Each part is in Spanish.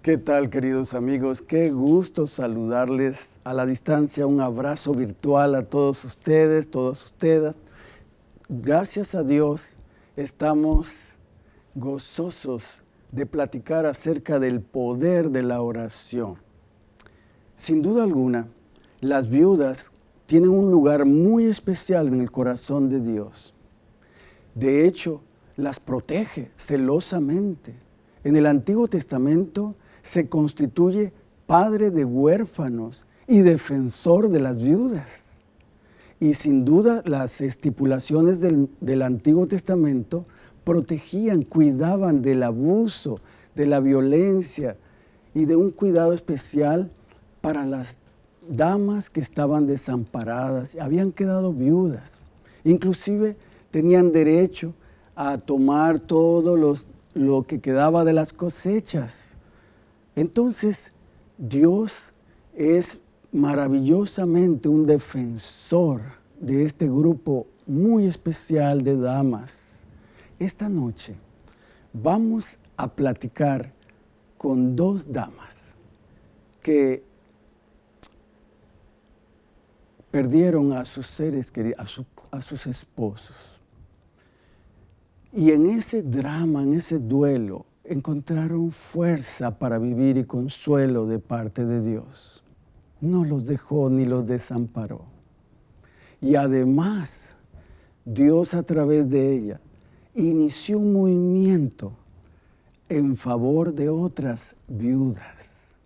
¿Qué tal, queridos amigos? Qué gusto saludarles a la distancia. Un abrazo virtual a todos ustedes, todas ustedes. Gracias a Dios estamos gozosos de platicar acerca del poder de la oración. Sin duda alguna, las viudas tienen un lugar muy especial en el corazón de Dios. De hecho, las protege celosamente. En el Antiguo Testamento se constituye padre de huérfanos y defensor de las viudas. Y sin duda las estipulaciones del Antiguo Testamento protegían, cuidaban del abuso, de la violencia y de un cuidado especial para las damas que estaban desamparadas, habían quedado viudas. Inclusive tenían derecho a tomar todo lo que quedaba de las cosechas. Entonces, Dios es maravillosamente un defensor de este grupo muy especial de damas. Esta noche vamos a platicar con dos damas que perdieron a sus seres queridos, a sus esposos. Y en ese drama, en ese duelo, encontraron fuerza para vivir y consuelo de parte de Dios. No los dejó ni los desamparó. Y además, Dios a través de ella inició un movimiento en favor de otras viudas.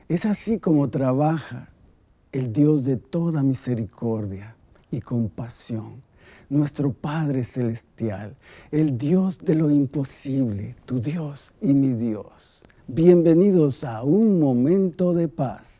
Es así como trabaja el Dios de toda misericordia y compasión. Nuestro Padre Celestial, el Dios de lo imposible, tu Dios y mi Dios. Bienvenidos a Un Momento de Paz.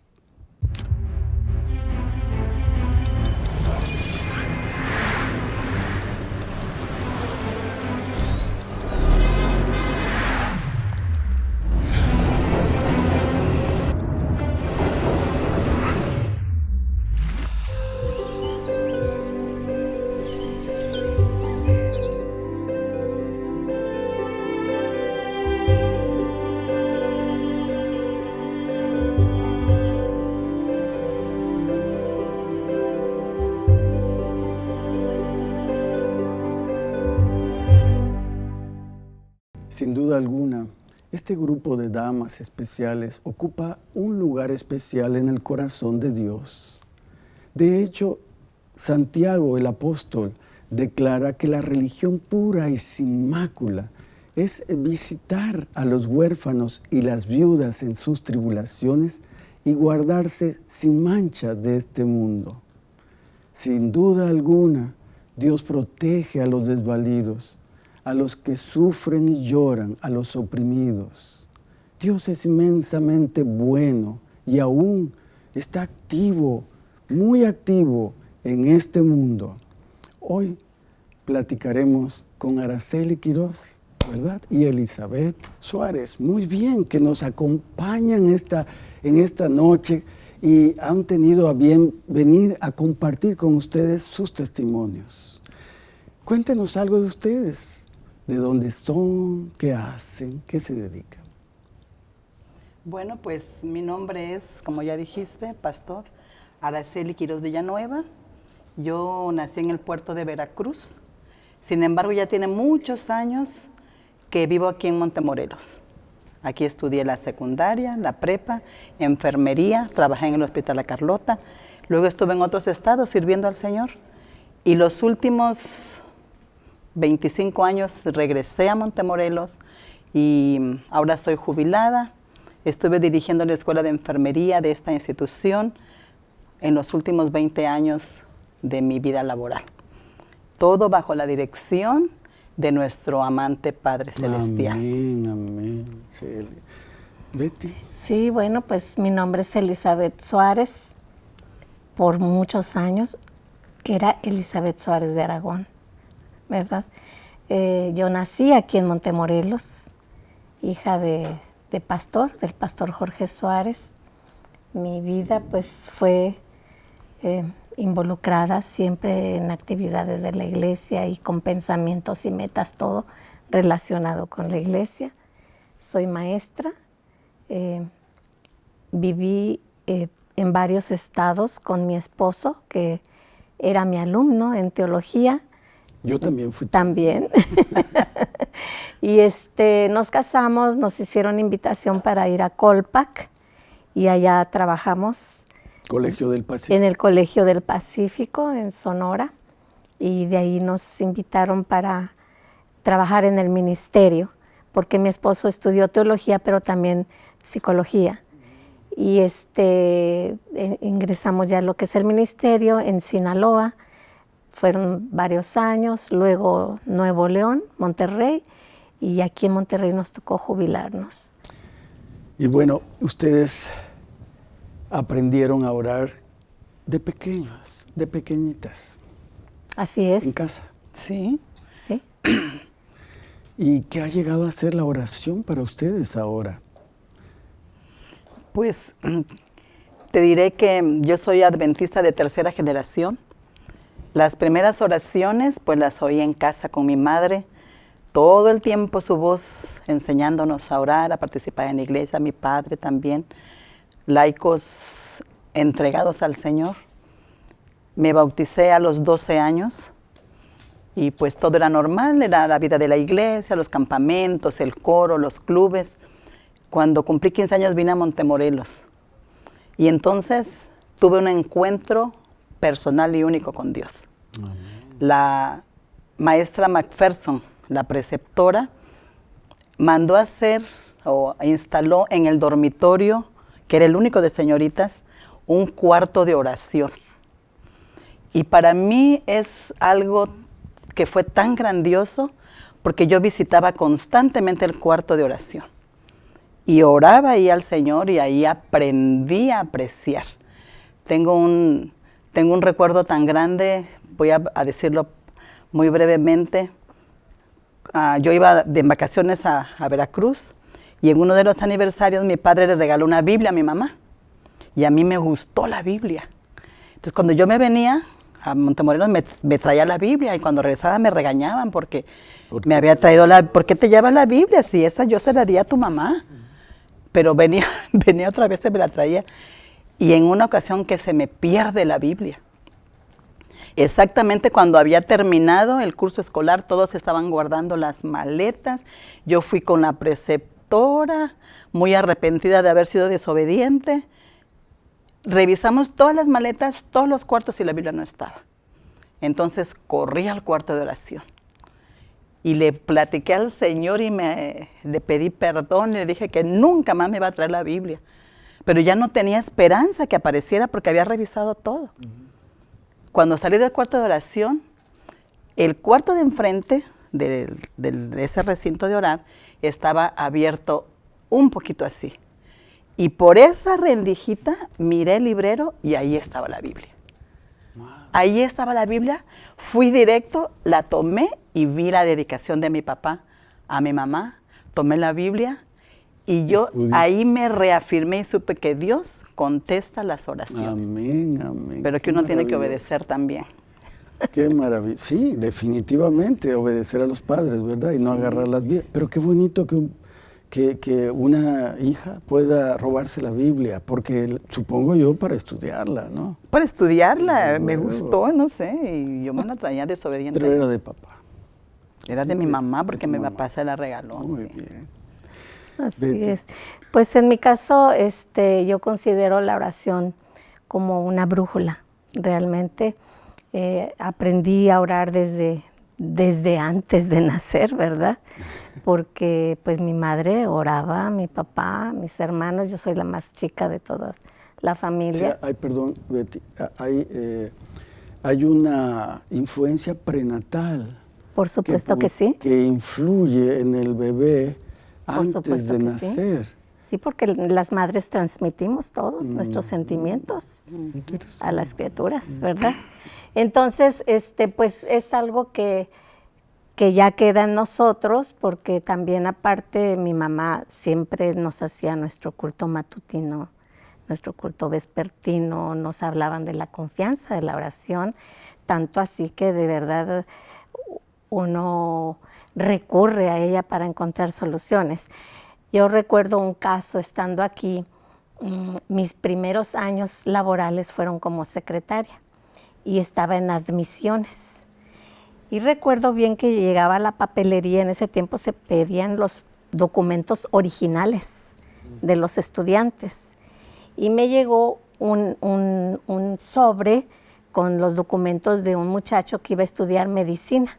Sin duda alguna, este grupo de damas especiales ocupa un lugar especial en el corazón de Dios. De hecho, Santiago el apóstol declara que la religión pura y sin mácula es visitar a los huérfanos y las viudas en sus tribulaciones y guardarse sin mancha de este mundo. Sin duda alguna, Dios protege a los desvalidos, a los que sufren y lloran, a los oprimidos. Dios es inmensamente bueno y aún está activo, muy activo en este mundo. Hoy platicaremos con Araceli Quiroz, ¿verdad? Y Elizabeth Suárez. Muy bien, que nos acompañan en esta noche y han tenido a bien venir a compartir con ustedes sus testimonios. Cuéntenos algo de ustedes. ¿De dónde son? ¿Qué hacen? ¿Qué se dedican? Bueno, pues mi nombre es, como ya dijiste, Pastor Araceli Quiroz Villanueva. Yo nací en el puerto de Veracruz. Sin embargo, ya tiene muchos años que vivo aquí en Montemorelos. Aquí estudié la secundaria, la prepa, enfermería, trabajé en el Hospital La Carlota. Luego estuve en otros estados sirviendo al Señor. Y los últimos 25 años regresé a Montemorelos y ahora estoy jubilada. Estuve dirigiendo la escuela de enfermería de esta institución en los últimos 20 años de mi vida laboral. Todo bajo la dirección de nuestro amante Padre Celestial. Amén, amén. Betty. Sí, bueno, pues mi nombre es Elizabeth Suárez. Por muchos años era Elizabeth Suárez de Aragón, ¿verdad? Yo nací aquí en Montemorelos, hija del pastor Jorge Suárez. Mi vida pues fue involucrada siempre en actividades de la iglesia y con pensamientos y metas, todo relacionado con la iglesia. Soy maestra Viví en varios estados con mi esposo, que era mi alumno en teología. Yo también fui. También. Y nos casamos, nos hicieron invitación para ir a Colpac y allá trabajamos. Colegio del Pacífico. En el Colegio del Pacífico, en Sonora. Y de ahí nos invitaron para trabajar en el ministerio, porque mi esposo estudió teología, pero también psicología. Y ingresamos ya a lo que es el ministerio en Sinaloa. Fueron varios años, luego Nuevo León, Monterrey, y aquí en Monterrey nos tocó jubilarnos. Y bueno, ustedes aprendieron a orar de pequeños, de pequeñitas. Así es. En casa. Sí. Sí. ¿Y qué ha llegado a ser la oración para ustedes ahora? Pues te diré que yo soy adventista de tercera generación. Las primeras oraciones pues las oí en casa con mi madre. Todo el tiempo su voz enseñándonos a orar, a participar en la iglesia, mi padre también. Laicos entregados al Señor. Me bauticé a los 12 años y pues todo era normal, era la vida de la iglesia, los campamentos, el coro, los clubes. Cuando cumplí 15 años vine a Montemorelos y entonces tuve un encuentro personal y único con Dios. Amén. La maestra McPherson, la preceptora, mandó a hacer o instaló en el dormitorio, que era el único de señoritas, un cuarto de oración. Y para mí es algo que fue tan grandioso porque yo visitaba constantemente el cuarto de oración. Y oraba ahí al Señor y ahí aprendí a apreciar. Tengo un recuerdo tan grande, voy a decirlo muy brevemente. Yo iba de vacaciones a Veracruz y en uno de los aniversarios mi padre le regaló una Biblia a mi mamá. Y a mí me gustó la Biblia. Entonces cuando yo me venía a Montemorelos me traía la Biblia y cuando regresaba me regañaban porque me había traído ¿por qué te llevas la Biblia? Si esa yo se la di a tu mamá. Pero venía otra vez, se me la traía. Y en una ocasión que se me pierde la Biblia. Exactamente cuando había terminado el curso escolar, todos estaban guardando las maletas. Yo fui con la preceptora, muy arrepentida de haber sido desobediente. Revisamos todas las maletas, todos los cuartos y la Biblia no estaba. Entonces corrí al cuarto de oración. Y le platiqué al Señor y le pedí perdón, le dije que nunca más me iba a traer la Biblia. Pero ya no tenía esperanza que apareciera porque había revisado todo. Cuando salí del cuarto de oración, el cuarto de enfrente de ese recinto de orar estaba abierto un poquito así. Y por esa rendijita miré el librero y ahí estaba la Biblia. Wow. Ahí estaba la Biblia, fui directo, la tomé y vi la dedicación de mi papá a mi mamá, tomé la Biblia y yo ahí me reafirmé y supe que Dios contesta las oraciones. Amén, amén. Pero que uno tiene que obedecer también. Qué maravilla. Sí, definitivamente obedecer a los padres, ¿verdad? Y no agarrar las Biblias. Pero qué bonito que una hija pueda robarse la Biblia, porque supongo yo para estudiarla, ¿no? Para estudiarla, me gustó, no sé, y yo me la traía desobediente. Pero era de papá. Era de mi mamá, porque mi papá se la regaló. Muy bien. Así es. Pues en mi caso, yo considero la oración como una brújula. Realmente aprendí a orar desde antes de nacer, ¿verdad? Porque pues mi madre oraba, mi papá, mis hermanos, yo soy la más chica de toda la familia. O sea, perdón, Betty, hay una influencia prenatal. Por supuesto que sí. Que influye en el bebé antes de nacer. Sí, porque las madres transmitimos todos nuestros sentimientos a las criaturas, ¿verdad? Entonces, pues es algo que ya queda en nosotros, porque también aparte mi mamá siempre nos hacía nuestro culto matutino, nuestro culto vespertino, nos hablaban de la confianza de la oración, tanto así que de verdad uno recurre a ella para encontrar soluciones. Yo recuerdo un caso estando aquí, mis primeros años laborales fueron como secretaria y estaba en admisiones. Y recuerdo bien que llegaba a la papelería, en ese tiempo se pedían los documentos originales de los estudiantes. Y me llegó un sobre con los documentos de un muchacho que iba a estudiar medicina.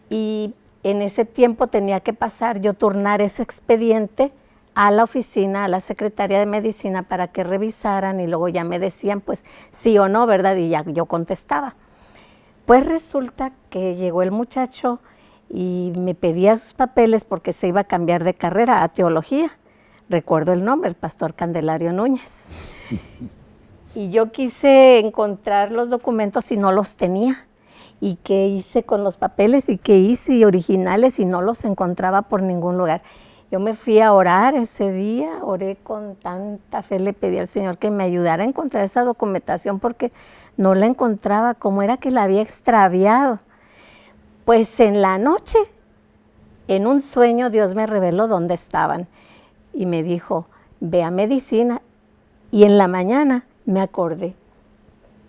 Y en ese tiempo tenía que pasar, yo turnar ese expediente a la oficina, a la secretaria de medicina para que revisaran y luego ya me decían pues sí o no, ¿verdad? Y ya yo contestaba. Pues resulta que llegó el muchacho y me pedía sus papeles porque se iba a cambiar de carrera a teología. Recuerdo el nombre, el pastor Candelario Núñez. Y yo quise encontrar los documentos y no los tenía. ¿Y qué hice con los papeles? ¿Y qué hice originales? Y no los encontraba por ningún lugar. Yo me fui a orar ese día, oré con tanta fe, le pedí al Señor que me ayudara a encontrar esa documentación porque no la encontraba, como era que la había extraviado. Pues en la noche, en un sueño, Dios me reveló dónde estaban y me dijo, ve a medicina. Y en la mañana me acordé,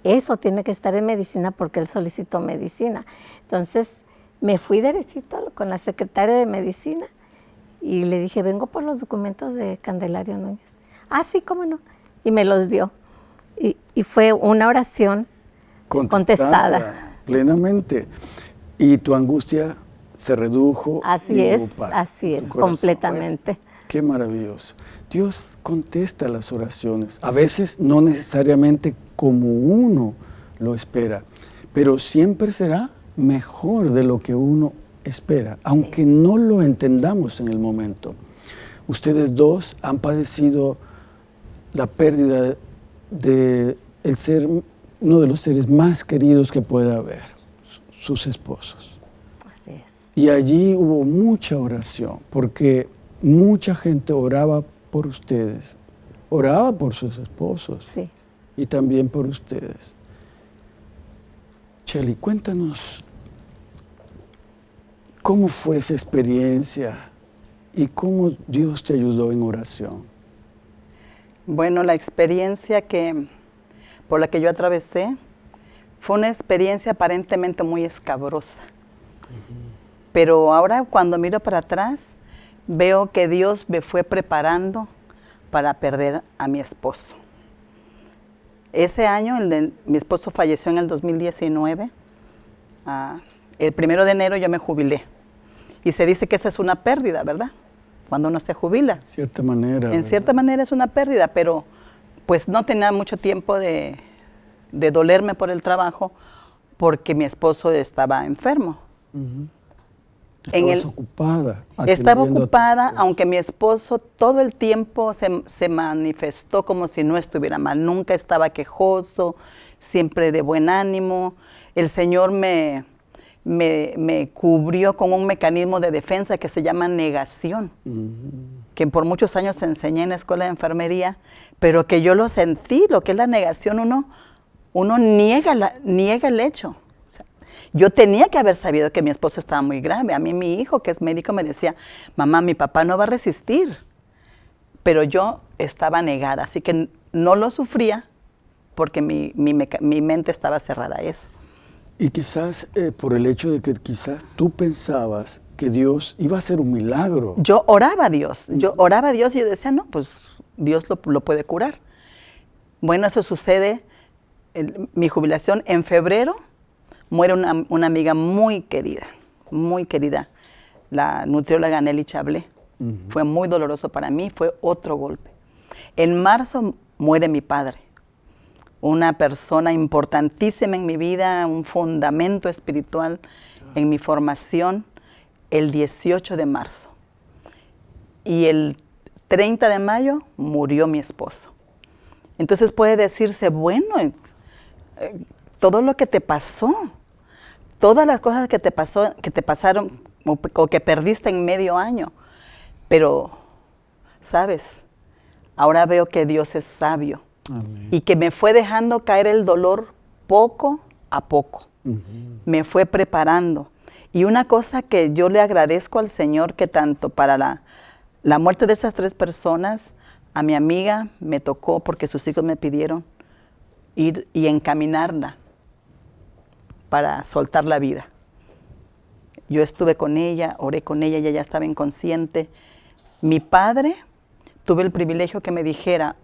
eso tiene que estar en medicina porque él solicitó medicina. Entonces me fui derechito con la secretaria de medicina y le dije, vengo por los documentos de Candelario Núñez. Ah, sí, cómo no. Y me los dio. Y fue una oración contestada. Plenamente. Y tu angustia se redujo. Así es, completamente. Qué maravilloso. Dios contesta las oraciones, a veces no necesariamente como uno lo espera, pero siempre será mejor de lo que uno espera, aunque no lo entendamos en el momento. Ustedes dos han padecido la pérdida de uno de los seres más queridos que pueda haber, sus esposos. Así es. Y allí hubo mucha oración, porque mucha gente oraba por ustedes, oraba por sus esposos, sí, y también por ustedes. Chely, cuéntanos cómo fue esa experiencia y cómo Dios te ayudó en oración. Bueno, la experiencia por la que yo atravesé fue una experiencia aparentemente muy escabrosa. Pero ahora cuando miro para atrás, veo que Dios me fue preparando para perder a mi esposo. Ese año, mi esposo falleció en el 2019. El 1 de enero yo me jubilé. Y se dice que esa es una pérdida, ¿verdad? Cuando uno se jubila. Cierta manera. En cierta manera es una pérdida, pero pues no tenía mucho tiempo de dolerme por el trabajo porque mi esposo estaba enfermo. Estabas ocupada. Estaba ocupada, aunque mi esposo todo el tiempo se manifestó como si no estuviera mal. Nunca estaba quejoso, siempre de buen ánimo. El Señor me cubrió con un mecanismo de defensa que se llama negación, que por muchos años enseñé en la escuela de enfermería, pero que yo lo sentí, lo que es la negación, uno niega el hecho. Yo tenía que haber sabido que mi esposo estaba muy grave. A mí mi hijo, que es médico, me decía, mamá, mi papá no va a resistir. Pero yo estaba negada, así que no lo sufría porque mi mente estaba cerrada a eso. Y quizás por el hecho de que quizás tú pensabas que Dios iba a hacer un milagro. Yo oraba a Dios, y yo decía, no, pues Dios lo puede curar. Bueno, eso sucede, mi jubilación en febrero, muere una amiga muy querida, la nutrióloga Nelly Chablé. Fue muy doloroso para mí, fue otro golpe. En marzo muere mi padre, una persona importantísima en mi vida, un fundamento espiritual en mi formación, el 18 de marzo. Y el 30 de mayo murió mi esposo. Entonces puede decirse, bueno, todo lo que te pasó, todas las cosas que te pasaron o que perdiste en medio año. Pero, ¿sabes? Ahora veo que Dios es sabio. Amén. Y que me fue dejando caer el dolor poco a poco. Me fue preparando. Y una cosa que yo le agradezco al Señor, que tanto para la muerte de esas 3 personas, a mi amiga me tocó porque sus hijos me pidieron ir y encaminarla para soltar la vida. Yo estuve con ella, oré con ella, ella ya estaba inconsciente. Mi padre, tuve el privilegio que me dijera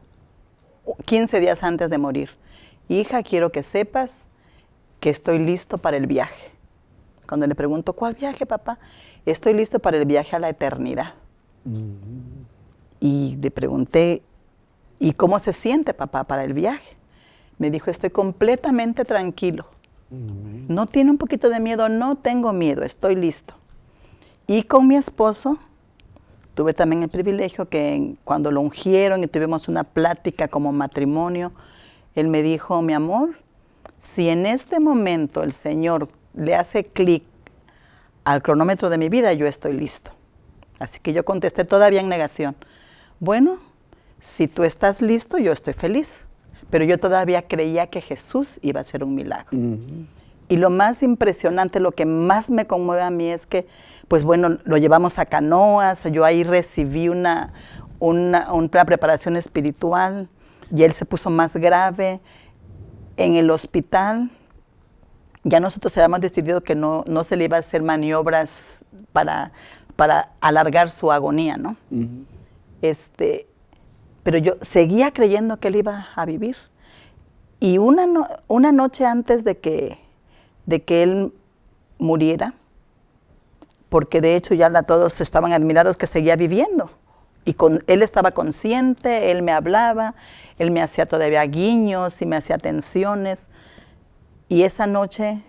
15 días antes de morir, hija, quiero que sepas que estoy listo para el viaje. Cuando le pregunto, ¿cuál viaje, papá? Estoy listo para el viaje a la eternidad. Y le pregunté, ¿y cómo se siente, papá, para el viaje? Me dijo, estoy completamente tranquilo. ¿No tiene un poquito de miedo? No tengo miedo, estoy listo. Y con mi esposo tuve también el privilegio que cuando lo ungieron y tuvimos una plática como matrimonio, él me dijo, mi amor, si en este momento el Señor le hace clic al cronómetro de mi vida, yo estoy listo. Así que yo contesté todavía en negación. Bueno, si tú estás listo, yo estoy feliz. Pero yo todavía creía que Jesús iba a hacer un milagro. Y lo más impresionante, lo que más me conmueve a mí es que, pues bueno, lo llevamos a Canoas, yo ahí recibí una preparación espiritual y él se puso más grave. En el hospital, ya nosotros habíamos decidido que no se le iba a hacer maniobras para alargar su agonía, ¿no? Pero yo seguía creyendo que él iba a vivir. Y una noche antes de que él muriera, porque de hecho ya todos estaban admirados que seguía viviendo, y él estaba consciente, él me hablaba, él me hacía todavía guiños y me hacía atenciones, y esa noche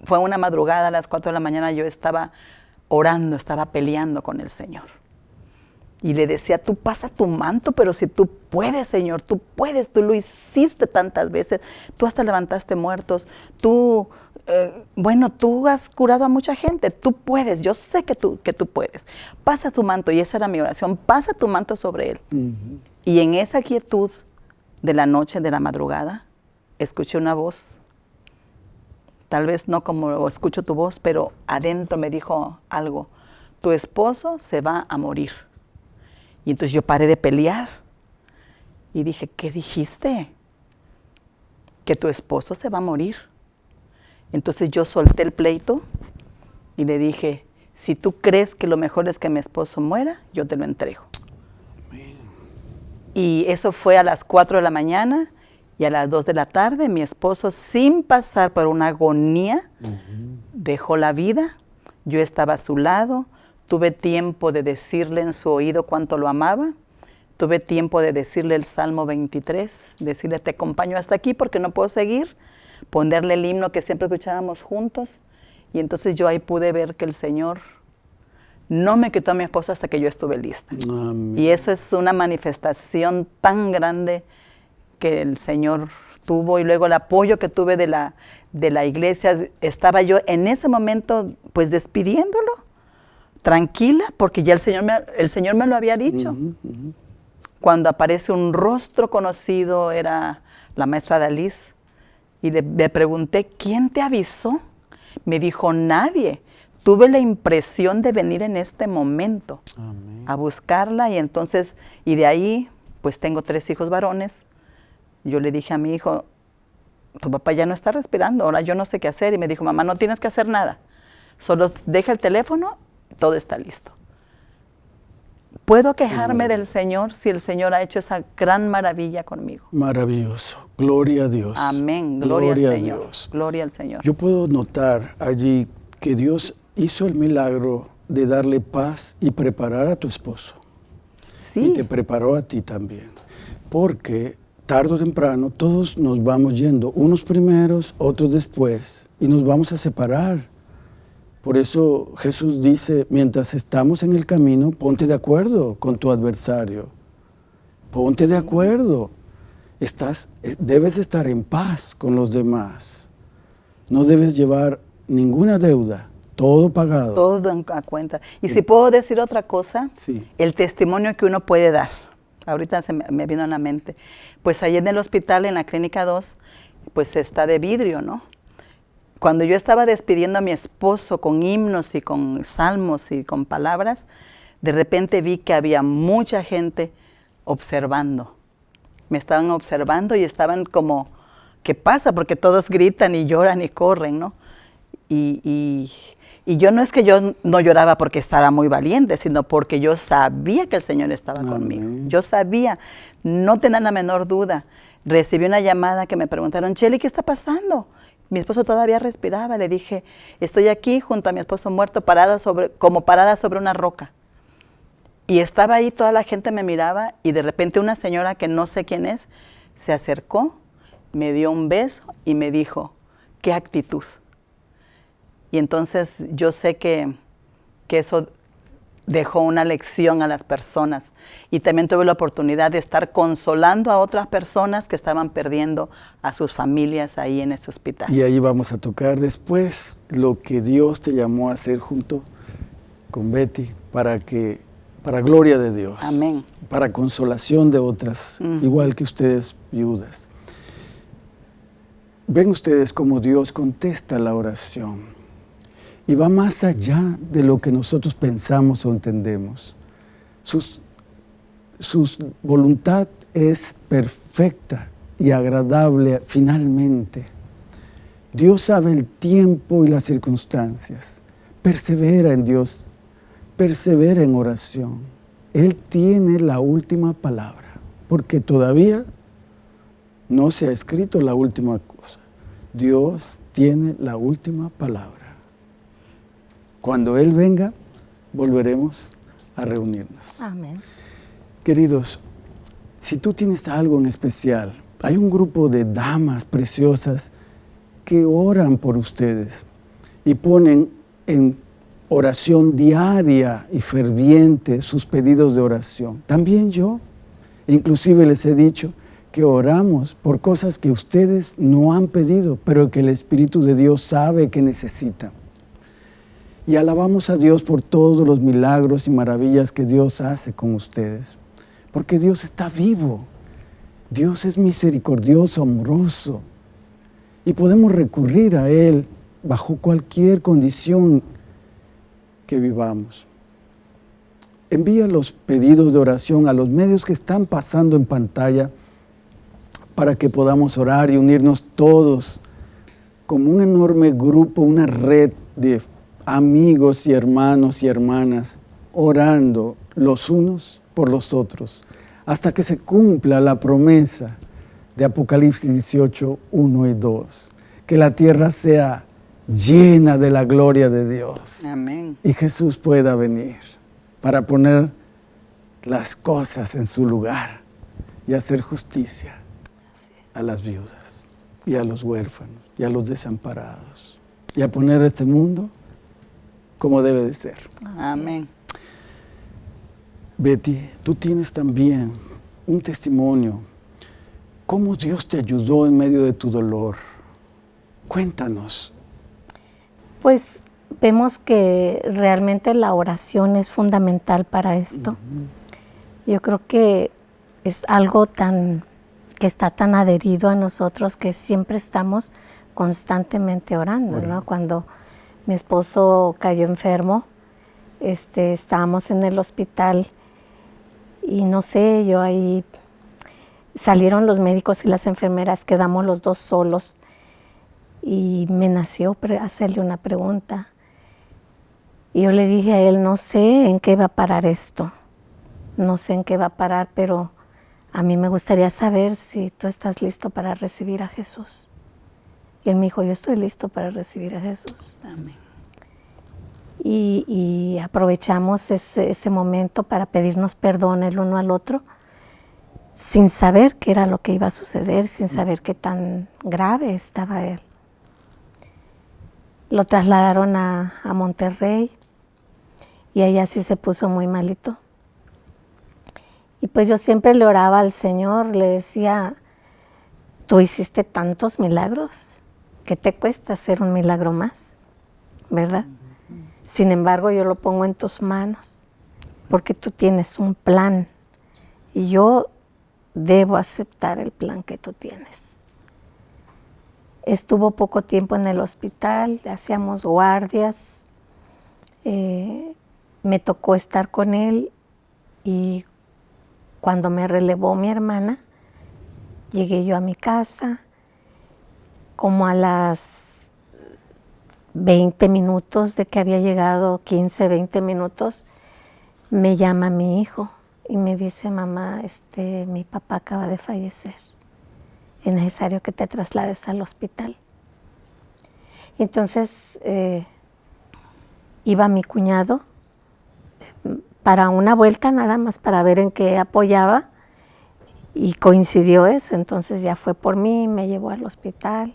fue una madrugada, a las 4 de la mañana, yo estaba orando, estaba peleando con el Señor. Y le decía, tú pasa tu manto, pero si tú puedes, Señor, tú puedes, tú lo hiciste tantas veces, tú hasta levantaste muertos, tú has curado a mucha gente, tú puedes, yo sé que tú puedes. Pasa tu manto, y esa era mi oración, pasa tu manto sobre él. Y en esa quietud de la noche, de la madrugada, escuché una voz, tal vez no como escucho tu voz, pero adentro me dijo algo, tu esposo se va a morir. Y entonces yo paré de pelear y dije, ¿qué dijiste? Que tu esposo se va a morir. Entonces yo solté el pleito y le dije, si tú crees que lo mejor es que mi esposo muera, yo te lo entrego. Amén. Y eso fue a las 4 de la mañana y a las 2 de la tarde mi esposo, sin pasar por una agonía, dejó la vida. Yo estaba a su lado. Tuve tiempo de decirle en su oído cuánto lo amaba. Tuve tiempo de decirle el Salmo 23, decirle, te acompaño hasta aquí porque no puedo seguir, ponerle el himno que siempre escuchábamos juntos. Y entonces yo ahí pude ver que el Señor no me quitó a mi esposo hasta que yo estuve lista. Amén. Y eso es una manifestación tan grande que el Señor tuvo. Y luego el apoyo que tuve de la iglesia. Estaba yo en ese momento pues despidiéndolo, tranquila, porque ya el Señor me lo había dicho. Cuando aparece un rostro conocido, era la maestra Dalis, y le pregunté, ¿quién te avisó? Me dijo, nadie. Tuve la impresión de venir en este momento. Amén. A buscarla, y de ahí, pues tengo 3 hijos varones. Yo le dije a mi hijo, tu papá ya no está respirando, ahora yo no sé qué hacer. Y me dijo, mamá, no tienes que hacer nada, solo deja el teléfono, todo está listo. ¿Puedo quejarme del Señor si el Señor ha hecho esa gran maravilla conmigo? Maravilloso. Gloria a Dios. Amén. Gloria al Señor. Dios. Gloria al Señor. Yo puedo notar allí que Dios hizo el milagro de darle paz y preparar a tu esposo. Sí. Y te preparó a ti también. Porque tarde o temprano todos nos vamos yendo, unos primeros, otros después, y nos vamos a separar. Por eso Jesús dice, mientras estamos en el camino, ponte de acuerdo con tu adversario. Ponte de acuerdo. Debes estar en paz con los demás. No debes llevar ninguna deuda, todo pagado. Todo a cuenta. Y si puedo decir otra cosa, sí. El testimonio que uno puede dar. Ahorita me vino a la mente. Pues ahí en el hospital, en la Clínica 2, pues está de vidrio, ¿no? Cuando yo estaba despidiendo a mi esposo con himnos y con salmos y con palabras, de repente vi que había mucha gente observando. Me estaban observando y estaban como, ¿qué pasa? Porque todos gritan y lloran y corren, ¿no? Y yo no es que yo no lloraba porque estaba muy valiente, sino porque yo sabía que el Señor estaba conmigo. Yo sabía, no tenía la menor duda. Recibí una llamada que me preguntaron, Chely, ¿qué está pasando? Mi esposo todavía respiraba. Le dije, estoy aquí junto a mi esposo muerto, como parada sobre una roca. Y estaba ahí, toda la gente me miraba y de repente una señora que no sé quién es, se acercó, me dio un beso y me dijo, ¿qué actitud? Y entonces yo sé que eso dejó una lección a las personas. Y también tuve la oportunidad de estar consolando a otras personas que estaban perdiendo a sus familias ahí en ese hospital. Y ahí vamos a tocar después lo que Dios te llamó a hacer junto con Betty para gloria de Dios. Amén. Para consolación de otras, igual que ustedes, viudas. Ven ustedes cómo Dios contesta la oración. Y va más allá de lo que nosotros pensamos o entendemos. Su voluntad es perfecta y agradable finalmente. Dios sabe el tiempo y las circunstancias. Persevera en Dios, persevera en oración. Él tiene la última palabra, porque todavía no se ha escrito la última cosa. Dios tiene la última palabra. Cuando Él venga, volveremos a reunirnos. Amén. Queridos, si tú tienes algo en especial, hay un grupo de damas preciosas que oran por ustedes y ponen en oración diaria y ferviente sus pedidos de oración. También yo, inclusive les he dicho que oramos por cosas que ustedes no han pedido, pero que el Espíritu de Dios sabe que necesitan. Y alabamos a Dios por todos los milagros y maravillas que Dios hace con ustedes. Porque Dios está vivo. Dios es misericordioso, amoroso. Y podemos recurrir a Él bajo cualquier condición que vivamos. Envía los pedidos de oración a los medios que están pasando en pantalla para que podamos orar y unirnos todos como un enorme grupo, una red de amigos y hermanos y hermanas, orando los unos por los otros, hasta que se cumpla la promesa de Apocalipsis 18, 1 y 2, que la tierra sea llena de la gloria de Dios. Amén. Y Jesús pueda venir para poner las cosas en su lugar y hacer justicia a las viudas y a los huérfanos y a los desamparados y a poner este mundo como debe de ser. Amén. Betty, tú tienes también un testimonio. ¿Cómo Dios te ayudó en medio de tu dolor? Cuéntanos. Pues vemos que realmente la oración es fundamental para esto. Yo creo que es algo que está tan adherido a nosotros que siempre estamos constantemente orando, ¿no? Cuando mi esposo cayó enfermo, estábamos en el hospital y no sé, yo ahí salieron los médicos y las enfermeras, quedamos los dos solos y me nació hacerle una pregunta. Y yo le dije a él, no sé en qué va a parar esto, no sé en qué va a parar, pero a mí me gustaría saber si tú estás listo para recibir a Jesús. Y él me dijo, yo estoy listo para recibir a Jesús. Amén. Y aprovechamos ese momento para pedirnos perdón el uno al otro, sin saber qué era lo que iba a suceder, sin saber qué tan grave estaba él. Lo trasladaron a Monterrey y allá sí se puso muy malito. Y pues yo siempre le oraba al Señor, le decía, tú hiciste tantos milagros, ¿qué te cuesta hacer un milagro más? ¿Verdad? Sin embargo, yo lo pongo en tus manos, porque tú tienes un plan y yo debo aceptar el plan que tú tienes. Estuvo poco tiempo en el hospital, hacíamos guardias, me tocó estar con él y cuando me relevó mi hermana, llegué yo a mi casa, como a las 20 minutos de que había llegado, 15, 20 minutos, me llama mi hijo y me dice, mamá, mi papá acaba de fallecer. Es necesario que te traslades al hospital. Entonces, iba mi cuñado para una vuelta nada más para ver en qué apoyaba y coincidió eso. Entonces ya fue por mí, me llevó al hospital.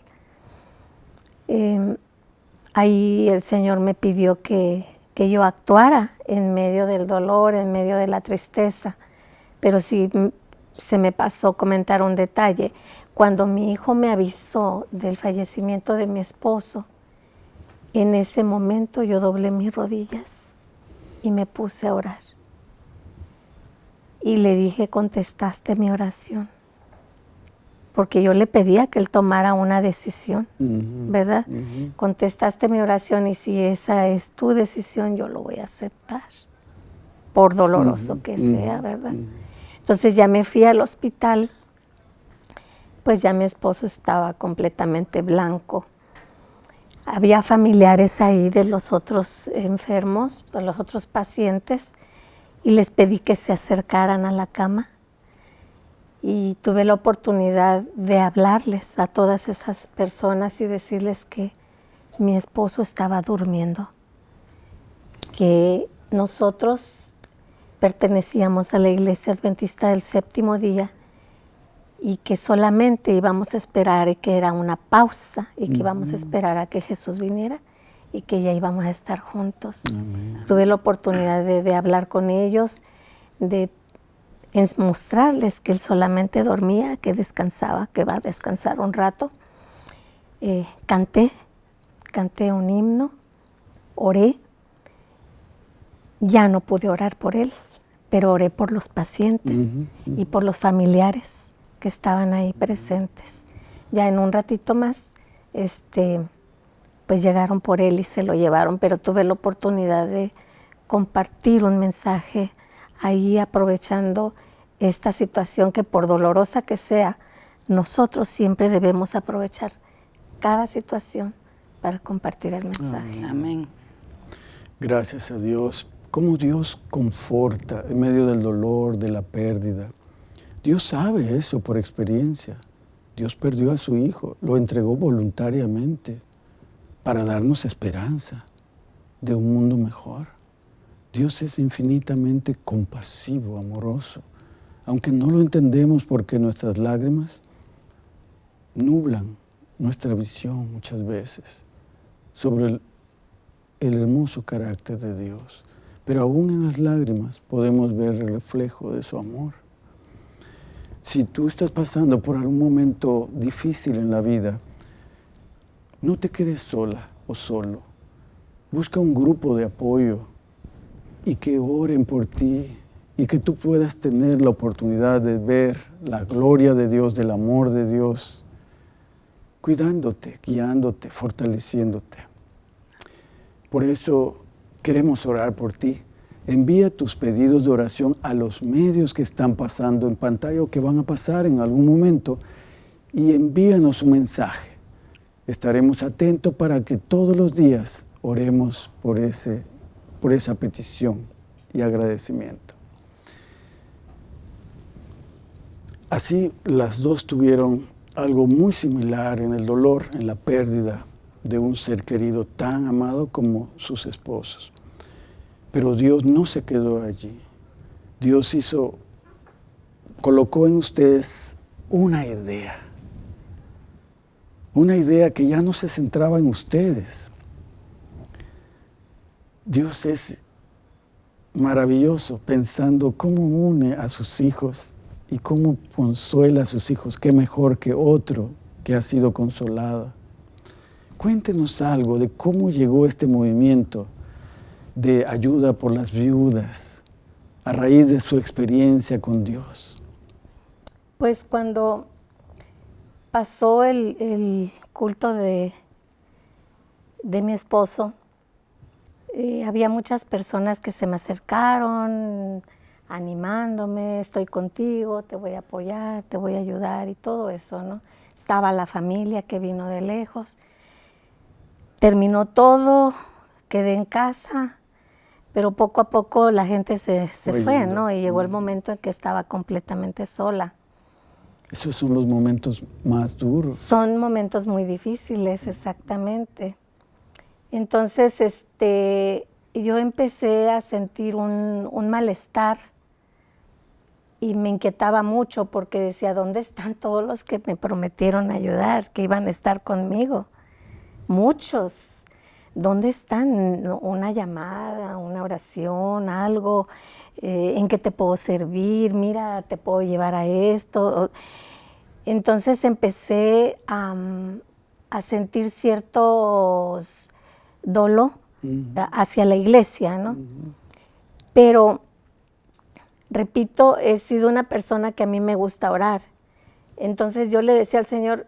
Ahí el Señor me pidió que yo actuara en medio del dolor, en medio de la tristeza. Pero sí se me pasó comentar un detalle. Cuando mi hijo me avisó del fallecimiento de mi esposo, en ese momento yo doblé mis rodillas y me puse a orar. Y le dije, contestaste mi oración. Porque yo le pedía que él tomara una decisión, ¿verdad? Contestaste mi oración y si esa es tu decisión, yo lo voy a aceptar, por doloroso que sea, ¿verdad? Entonces ya me fui al hospital, pues ya mi esposo estaba completamente blanco. Había familiares ahí de los otros enfermos, de los otros pacientes, y les pedí que se acercaran a la cama. Y tuve la oportunidad de hablarles a todas esas personas y decirles que mi esposo estaba durmiendo, que nosotros pertenecíamos a la Iglesia Adventista del Séptimo Día y que solamente íbamos a esperar y que era una pausa y que íbamos a esperar a que Jesús viniera y que ya íbamos a estar juntos. Tuve la oportunidad de hablar con ellos, de mostrarles que él solamente dormía, que descansaba, que va a descansar un rato. Canté un himno, oré. Ya no pude orar por él, pero oré por los pacientes y por los familiares que estaban ahí presentes. Ya en un ratito más, pues llegaron por él y se lo llevaron, pero tuve la oportunidad de compartir un mensaje ahí, aprovechando esta situación que por dolorosa que sea, nosotros siempre debemos aprovechar cada situación para compartir el mensaje. Amén. Gracias a Dios. Cómo Dios conforta en medio del dolor, de la pérdida. Dios sabe eso por experiencia. Dios perdió a su hijo, lo entregó voluntariamente para darnos esperanza de un mundo mejor. Dios es infinitamente compasivo, amoroso, aunque no lo entendemos porque nuestras lágrimas nublan nuestra visión muchas veces sobre el hermoso carácter de Dios. Pero aún en las lágrimas podemos ver el reflejo de su amor. Si tú estás pasando por algún momento difícil en la vida, no te quedes sola o solo. Busca un grupo de apoyo y que oren por ti y que tú puedas tener la oportunidad de ver la gloria de Dios, del amor de Dios, cuidándote, guiándote, fortaleciéndote. Por eso queremos orar por ti. Envía tus pedidos de oración a los medios que están pasando en pantalla o que van a pasar en algún momento y envíanos un mensaje. Estaremos atentos para que todos los días oremos por esa petición y agradecimiento. Así las dos tuvieron algo muy similar en el dolor, en la pérdida de un ser querido tan amado como sus esposos. Pero Dios no se quedó allí. Dios colocó en ustedes una idea que ya no se centraba en ustedes. Dios es maravilloso pensando cómo une a sus hijos y cómo consuela a sus hijos. Qué mejor que otro que ha sido consolado. Cuéntenos algo de cómo llegó este movimiento de ayuda por las viudas a raíz de su experiencia con Dios. Pues cuando pasó el culto de mi esposo, Había muchas personas que se me acercaron, animándome, estoy contigo, te voy a apoyar, te voy a ayudar y todo eso, ¿no? Estaba la familia que vino de lejos. Terminó todo, quedé en casa, pero poco a poco la gente se fue, ¿no? Y llegó el momento en que estaba completamente sola. Esos son los momentos más duros. Son momentos muy difíciles, exactamente. Entonces, yo empecé a sentir un malestar y me inquietaba mucho porque decía, ¿dónde están todos los que me prometieron ayudar, que iban a estar conmigo? Muchos. ¿Dónde están? Una llamada, una oración, algo, en qué te puedo servir, mira, te puedo llevar a esto. Entonces empecé a sentir ciertos dolor hacia la iglesia, ¿no? Pero, repito, he sido una persona que a mí me gusta orar. Entonces yo le decía al Señor,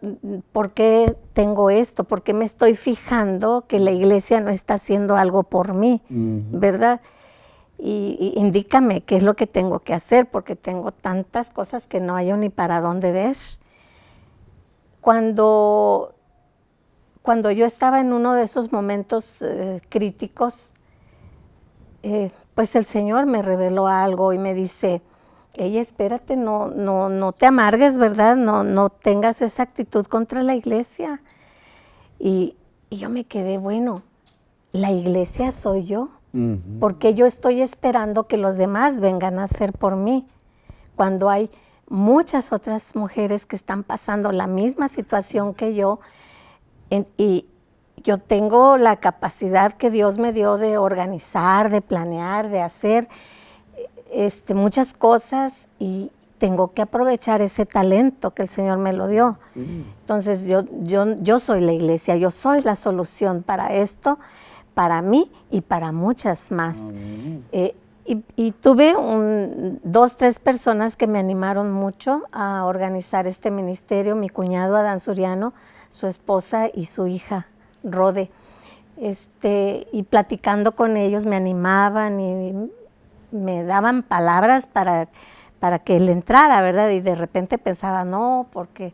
¿por qué tengo esto? ¿Por qué me estoy fijando que la iglesia no está haciendo algo por mí? ¿Verdad? Y indícame qué es lo que tengo que hacer, porque tengo tantas cosas que no hallo ni para dónde ver. Cuando yo estaba en uno de esos momentos críticos, pues el Señor me reveló algo y me dice, ella, espérate, no te amargues, ¿verdad? No tengas esa actitud contra la iglesia. Y yo me quedé, bueno, la iglesia soy yo, porque yo estoy esperando que los demás vengan a hacer por mí, cuando hay muchas otras mujeres que están pasando la misma situación que yo, y yo tengo la capacidad que Dios me dio de organizar, de planear, de hacer muchas cosas, y tengo que aprovechar ese talento que el Señor me lo dio. Sí. Entonces yo soy la iglesia, yo soy la solución para esto, para mí y para muchas más. Y tuve 2, 3 personas que me animaron mucho a organizar este ministerio, mi cuñado Adán Suriano, su esposa y su hija Rode. Y platicando con ellos me animaban y me daban palabras para que él entrara, ¿verdad? Y de repente pensaba, no, porque,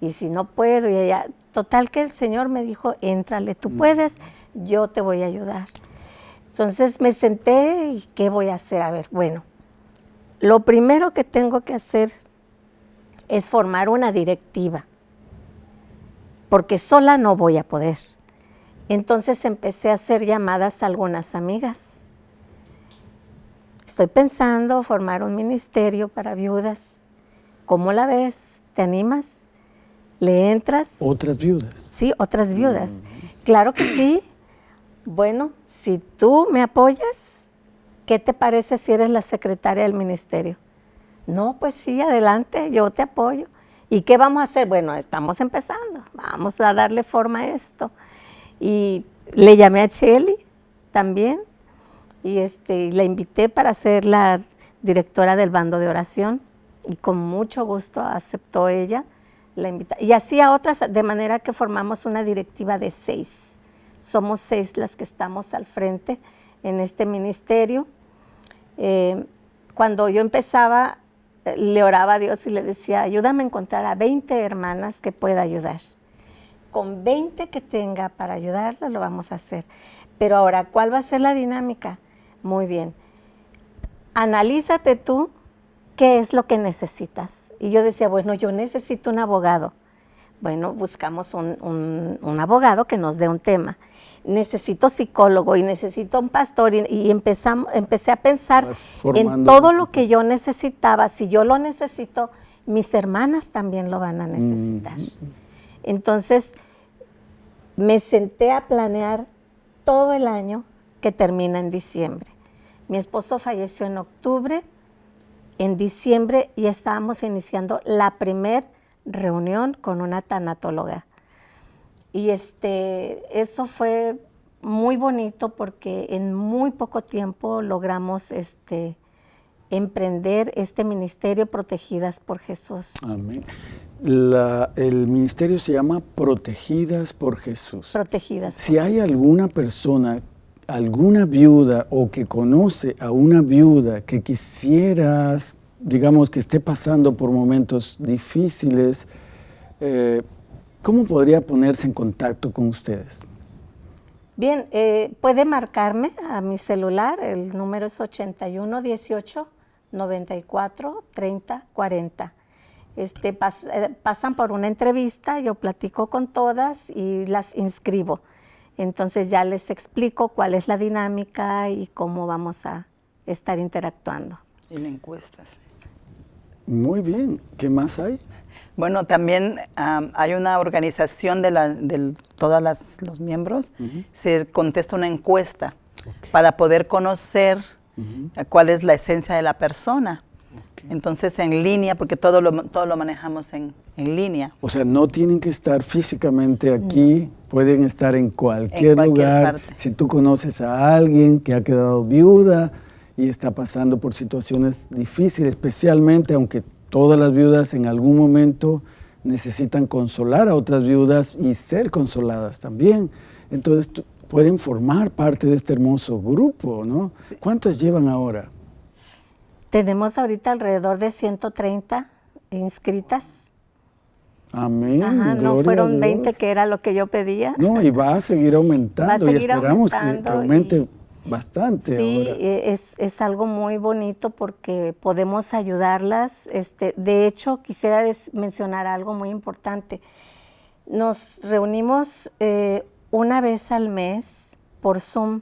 y si no puedo, y ella, total que el Señor me dijo, éntrale, tú puedes, yo te voy a ayudar. Entonces me senté y ¿qué voy a hacer? A ver, bueno, lo primero que tengo que hacer es formar una directiva, porque sola no voy a poder. Entonces empecé a hacer llamadas a algunas amigas. Estoy pensando formar un ministerio para viudas. ¿Cómo la ves? ¿Te animas? ¿Le entras? ¿Otras viudas? Sí, otras viudas. Claro que sí. Bueno, si tú me apoyas, ¿qué te parece si eres la secretaria del ministerio? No, pues sí, adelante, yo te apoyo. ¿Y qué vamos a hacer? Bueno, estamos empezando, vamos a darle forma a esto. Y le llamé a Shelly también, y la invité para ser la directora del bando de oración, y con mucho gusto aceptó ella la invitación. Y así a otras, de manera que formamos una directiva de 6. Somos 6 las que estamos al frente en este ministerio. Cuando yo empezaba, le oraba a Dios y le decía, ayúdame a encontrar a 20 hermanas que pueda ayudar. Con 20 que tenga para ayudarla, lo vamos a hacer. Pero ahora, ¿cuál va a ser la dinámica? Muy bien. Analízate tú qué es lo que necesitas. Y yo decía, bueno, yo necesito un abogado. Bueno, buscamos un abogado que nos dé un tema. Necesito psicólogo y necesito un pastor. Y empecé a pensar en todo lo que yo necesitaba. Si yo lo necesito, mis hermanas también lo van a necesitar. Entonces, me senté a planear todo el año que termina en diciembre. Mi esposo falleció en octubre. En diciembre ya estábamos iniciando la primer reunión con una tanatóloga. Y eso fue muy bonito porque en muy poco tiempo logramos emprender este ministerio Protegidas por Jesús. Amén. El ministerio se llama Protegidas por Jesús. Protegidas. Si hay alguna persona alguna viuda o que conoce a una viuda que quisieras, digamos, que esté pasando por momentos difíciles, ¿cómo podría ponerse en contacto con ustedes? Bien, puede marcarme a mi celular, el número es 81 18 94 30 40. Pasan por una entrevista, yo platico con todas y las inscribo. Entonces ya les explico cuál es la dinámica y cómo vamos a estar interactuando. Y la encuesta, sí. Muy bien. ¿Qué más hay? Bueno, también hay una organización de todos los miembros. Se contesta una encuesta para poder conocer cuál es la esencia de la persona. Entonces, en línea, porque todo lo manejamos en línea. O sea, no tienen que estar físicamente aquí, pueden estar en cualquier lugar. Parte. Si tú conoces a alguien que ha quedado viuda y está pasando por situaciones difíciles, especialmente aunque todas las viudas en algún momento necesitan consolar a otras viudas y ser consoladas también. Entonces, pueden formar parte de este hermoso grupo, ¿no? Sí. ¿Cuántos llevan ahora? Tenemos ahorita alrededor de 130 inscritas. Amén. Ajá, no fueron 20, que era lo que yo pedía. No, y va a seguir aumentando y esperamos que aumente bastante. Sí, ahora. Es algo muy bonito porque podemos ayudarlas. De hecho, quisiera mencionar algo muy importante. Nos reunimos una vez al mes por Zoom.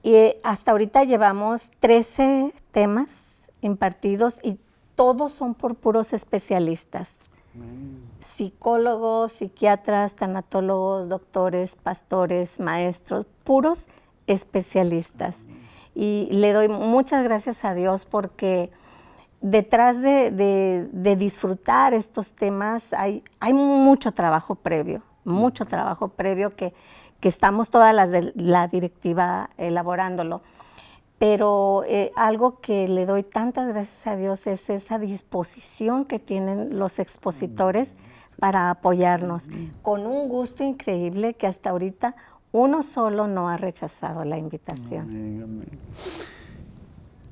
Y hasta ahorita llevamos 13 temas impartidos y todos son por puros especialistas. Psicólogos, psiquiatras, tanatólogos, doctores, pastores, maestros, puros especialistas. Y le doy muchas gracias a Dios porque detrás de disfrutar estos temas hay mucho trabajo previo que estamos todas las de la directiva elaborándolo. Pero algo que le doy tantas gracias a Dios es esa disposición que tienen los expositores para apoyarnos, con un gusto increíble que hasta ahorita uno solo no ha rechazado la invitación. Amén, amén.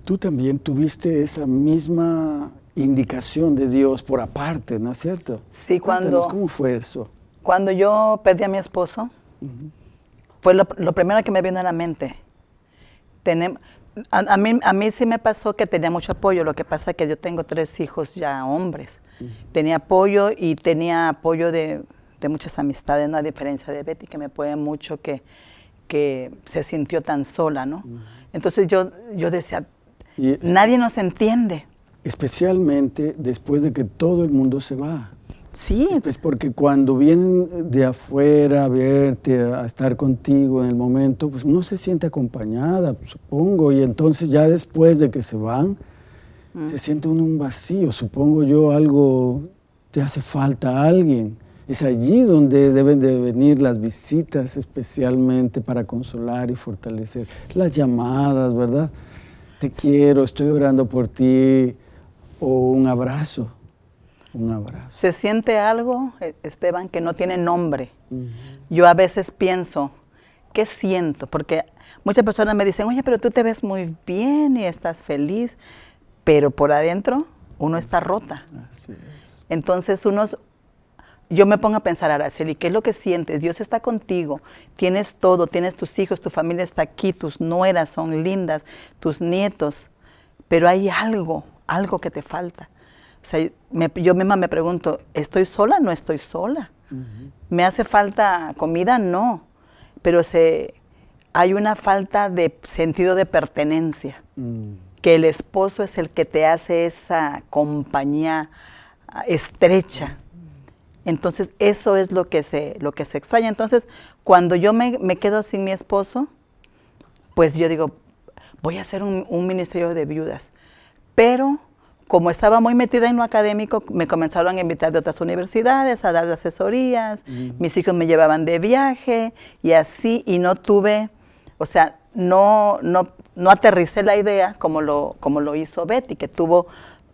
Tú también tuviste esa misma indicación de Dios por aparte, ¿no es cierto? Sí, ¿Cómo fue eso? Cuando yo perdí a mi esposo, fue lo primero que me vino a la mente. A mí sí me pasó que tenía mucho apoyo, lo que pasa es que yo tengo 3 hijos ya hombres. Tenía apoyo y tenía apoyo de muchas amistades, ¿no? A diferencia de Betty, que me apoya mucho, que se sintió tan sola, ¿no? Entonces yo decía, nadie nos entiende. Especialmente después de que todo el mundo se va. Sí. Es porque cuando vienen de afuera a verte, a estar contigo en el momento, pues uno se siente acompañada, supongo, y entonces ya después de que se van, se siente uno un vacío, supongo yo, algo, te hace falta a alguien. Es allí donde deben de venir las visitas especialmente para consolar y fortalecer. Las llamadas, ¿verdad? Te quiero, estoy orando por ti, o un abrazo. Un abrazo. Se siente algo, Esteban, que no tiene nombre. Yo a veces pienso, ¿qué siento? Porque muchas personas me dicen, oye, pero tú te ves muy bien y estás feliz, pero por adentro uno está rota. Así es. Entonces yo me pongo a pensar, Araceli, ¿qué es lo que sientes? Dios está contigo, tienes todo, tienes tus hijos, tu familia está aquí, tus nueras son lindas, tus nietos, pero hay algo que te falta. O sea, yo misma me pregunto, ¿estoy sola? No estoy sola. ¿Me hace falta comida? No. Pero hay una falta de sentido de pertenencia. Que el esposo es el que te hace esa compañía estrecha. Entonces, eso es lo que se extraña. Entonces, cuando yo me quedo sin mi esposo, pues yo digo, voy a hacer un ministerio de viudas. Pero como estaba muy metida en lo académico, me comenzaron a invitar de otras universidades a dar asesorías, mis hijos me llevaban de viaje y así, y no tuve, o sea, no aterricé la idea como lo hizo Betty, que tuvo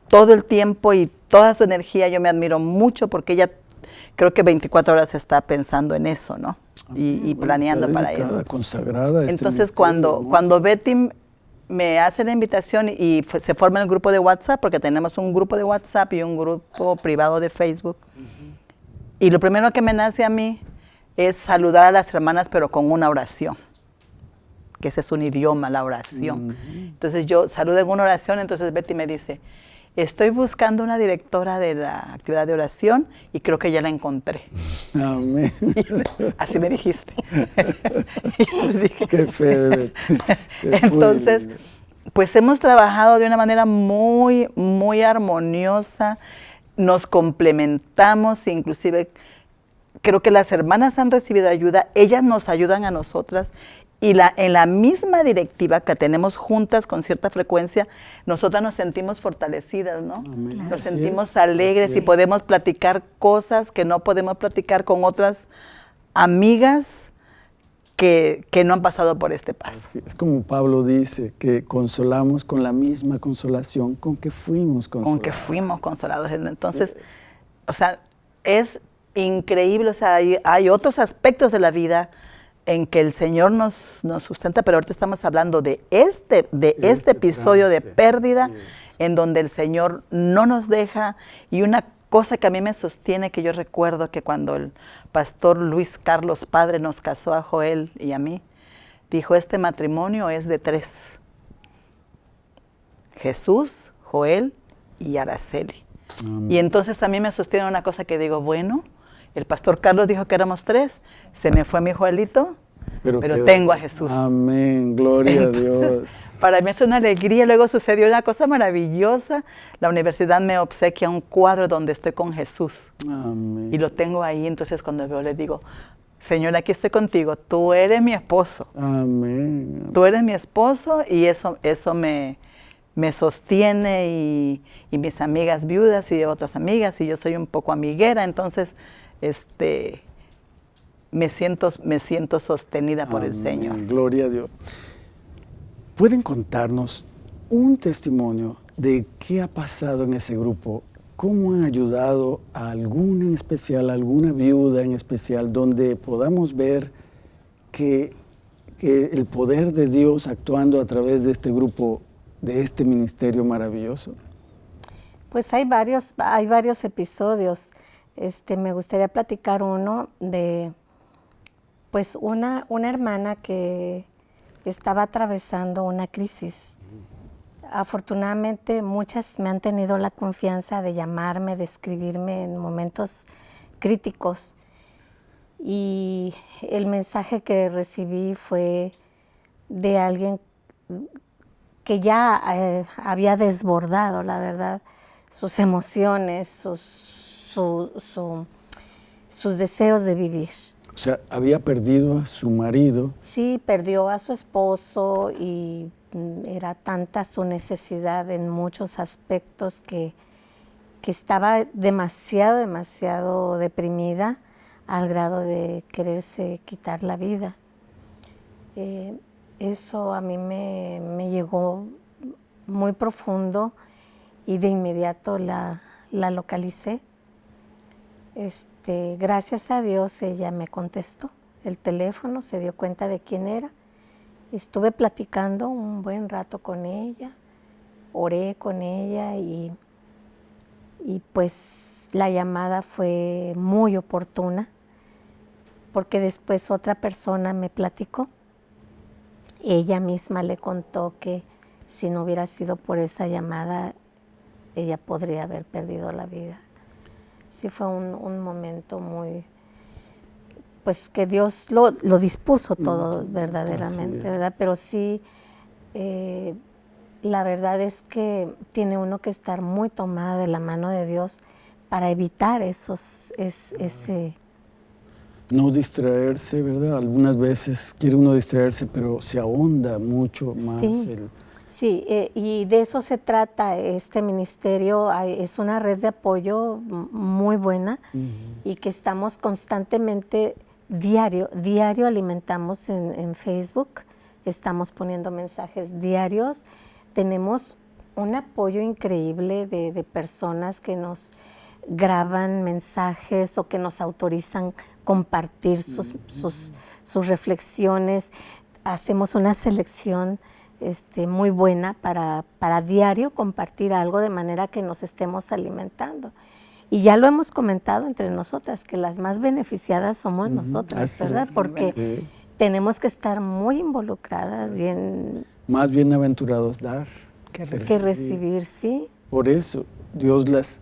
todo el tiempo y toda su energía. Yo me admiro mucho porque ella creo que 24 horas está pensando en eso, ¿no? Y planeando para eso. Consagrada a este Entonces, ministerio, ¿no? cuando Betty me hace la invitación y se forma el grupo de WhatsApp, porque tenemos un grupo de WhatsApp y un grupo privado de Facebook, y lo primero que me nace a mí es saludar a las hermanas, pero con una oración, que ese es un idioma, la oración. Entonces yo saludo en una oración, entonces Betty me dice, estoy buscando una directora de la actividad de oración y creo que ya la encontré. Amén. Así me dijiste. Y le dije, Qué fe de Betty. entonces, pues hemos trabajado de una manera muy, muy armoniosa, nos complementamos, inclusive creo que las hermanas han recibido ayuda, ellas nos ayudan a nosotras y en la misma directiva que tenemos juntas con cierta frecuencia, nosotras nos sentimos fortalecidas, ¿no? Amén. Nos Así sentimos es, alegres así y podemos platicar cosas que no podemos platicar con otras amigas que no han pasado por este paso. Así es como Pablo dice, que consolamos con la misma consolación con que fuimos consolados. Con que fuimos consolados. Entonces, o sea, es increíble, o sea, hay otros aspectos de la vida en que el Señor nos sustenta, pero ahorita estamos hablando de este episodio de pérdida, en donde el Señor no nos deja. Y una cosa que a mí me sostiene, que yo recuerdo que cuando el pastor Luis Carlos Padre nos casó a Joel y a mí, dijo, este matrimonio es de 3. Jesús, Joel y Araceli. Y entonces a mí me sostiene una cosa que digo, bueno, el pastor Carlos dijo que éramos 3, se me fue mi Joelito, pero tengo a Jesús. Amén, gloria Entonces, a Dios. Para mí es una alegría. Luego sucedió una cosa maravillosa. La universidad me obsequia un cuadro donde estoy con Jesús. Amén. Y lo tengo ahí. Entonces cuando veo le digo, Señor, aquí estoy contigo. Tú eres mi esposo. Amén. Tú eres mi esposo y eso me sostiene y mis amigas viudas y otras amigas y yo soy un poco amiguera. Entonces, me siento sostenida por el Señor. Gloria a Dios. ¿Pueden contarnos un testimonio de qué ha pasado en ese grupo? ¿Cómo han ayudado a alguna en especial, a alguna viuda en especial, donde podamos ver que el poder de Dios actuando a través de este grupo, de este ministerio maravilloso? Pues hay varios episodios. Me gustaría platicar uno de pues una hermana que estaba atravesando una crisis. Afortunadamente muchas me han tenido la confianza de llamarme, de escribirme en momentos críticos. Y el mensaje que recibí fue de alguien que ya había desbordado, la verdad, sus emociones, sus deseos de vivir. O sea, había perdido a su marido. Sí, perdió a su esposo y era tanta su necesidad en muchos aspectos que estaba demasiado deprimida al grado de quererse quitar la vida. Eso a mí me llegó muy profundo y de inmediato la localicé. Gracias a Dios ella me contestó el teléfono, se dio cuenta de quién era. Estuve platicando un buen rato con ella, oré con ella y pues la llamada fue muy oportuna porque después otra persona me platicó. Ella misma le contó que si no hubiera sido por esa llamada, ella podría haber perdido la vida. Sí fue un momento muy, pues que Dios lo dispuso todo verdaderamente, ¿verdad? Pero sí, la verdad es que tiene uno que estar muy tomada de la mano de Dios para evitar ese... No distraerse, ¿verdad? Algunas veces quiere uno distraerse, pero se ahonda mucho más. Sí, y de eso se trata este ministerio. Es una red de apoyo muy buena y que estamos constantemente, diario alimentamos en Facebook, estamos poniendo mensajes diarios. Tenemos un apoyo increíble de personas que nos graban mensajes o que nos autorizan compartir sus reflexiones. Hacemos una selección muy buena para diario compartir algo de manera que nos estemos alimentando. Y ya lo hemos comentado entre nosotras, que las más beneficiadas somos nosotras, ¿verdad? Porque tenemos que estar muy involucradas, bien... Más bienaventurados dar que recibir, sí. Por eso Dios les